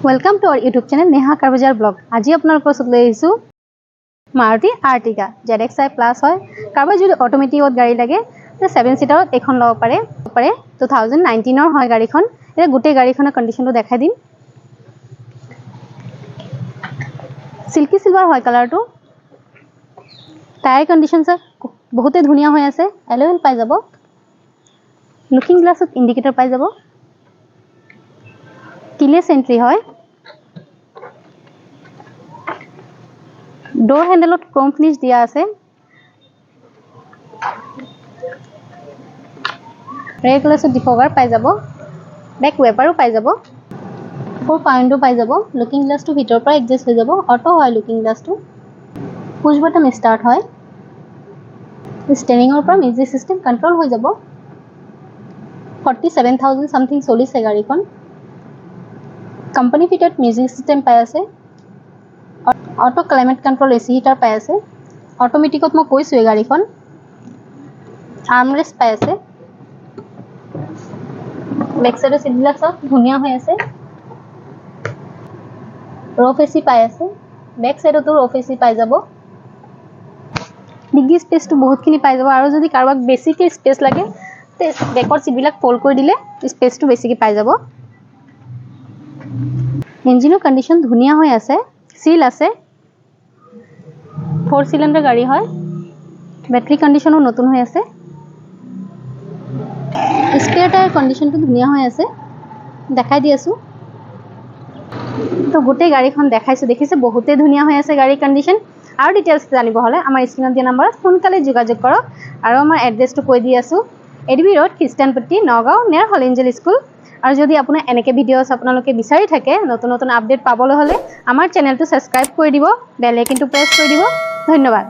Welcome to our YouTube channel Neha Karbajar Blog. আজি আপোনালোকৰ ওচৰত লৈ আহিছো Maruti Ertiga ZXi Plus হয়। কাৰোবাৰ যদি অটোমেটিকত গাড়ী লাগে তে 7 সিটাৰত এখন লব পাৰে 2019 ৰ হয় গাড়ীখন। এটা গোটে গাড়ীখনৰ কন্ডিশনটো দেখাই দিম। সিল্কি সিলভাৰ হয় কালাৰটো। টায়াৰ কন্ডিশন বহুতে ধুনীয়া হৈ আছে। এলৱেল পাই যাব। লুকিং গ্লাছত ইন্ডিকেটৰ পাই যাব। কিলেছ এন্ট্ৰি হয়। ডোৰ হ্যান্ডেলত ক্ৰোম ফিনিশ দিয়া আছে। ৰেড গ্লাছত ডিফগাৰ পাই যাব। বেক ৱেপাৰো পাই যাব। 4 পাউণ্ডো পাই যাব। লুকিং গ্লাছটো ভিতৰৰ পৰা এডজাস্ট হৈ যাব। অটো হয় লুকিং গ্লাছটো। পুশ বটম স্টাৰ্ট হয়। ষ্টেৰিংৰ পৰা মিউজিক সিস্টেম কন্ট্ৰোল হৈ যাব। 47,000 সামথিং চলিছে গাড়ীখন। কোম্পানী ফিটেড মিউজিক সিস্টেম পাই আছে। Auto climate control AC heater পাই আছে। অটোমেটিকত মই কৈছো এই গাড়ীখন। আৰ্মৰেষ্ট পাই আছে। বেক সাইডৰ সিটবিলাক সব ধুনীয়া হৈ আছে। ৰফ এসি পাই আছে। বেক সাইডতো ৰফ এসি পাই যাব। ডিগি স্পেসটো বহুতখিনি পাই যাব আৰু যদি কাৰোবাক বেছিকে স্পেস লাগে তে বেকৰ সিটবিলাক ফোল্ড কৰি দিলে স্পেসটো বেছিকে পাই যাব। ইঞ্জিনৰ কন্ডিশন ধুনীয়া হৈ আছে। সিল আছে। 4 সিলিন্ডাৰ গাড়ী হয়। ব্যাটারি কন্ডিশনও নতুন হৈ আছে। স্পেয়ার টায়ার কন্ডিশনটো ধুনীয়া হৈ আছে। দেখাই দি আছো। তো গোটে গাড়ীখন দেখাইছো দেখিছে বহুতে ধুনীয়া হৈ আছে গাড়ী কন্ডিশন। আৰু ডিটেইলছ জানিব হলে আমাৰ স্ক্ৰিনত দিয়া নম্বৰত সোনকালে যোগাযোগ কৰক আৰু আমাৰ এড্ৰেছটো কৈ দি আছো। এডিবি ৰোড খ্ৰীষ্টানপট্টি নগাঁও নিয়াৰ হল এঞ্জেল স্কুল। আৰু যদি আপোনাৰ এনেকে ভিডিঅ'ছ আপোনালোকে বিচাৰি থাকে নতুন নতুন আপডেট পাবলৈ হলে আমাৰ চেনেলটো সাবস্ক্ৰাইব কৰি দিব বেল আইকনটো প্ৰেছ কৰি দিব। ধন্যবাদ।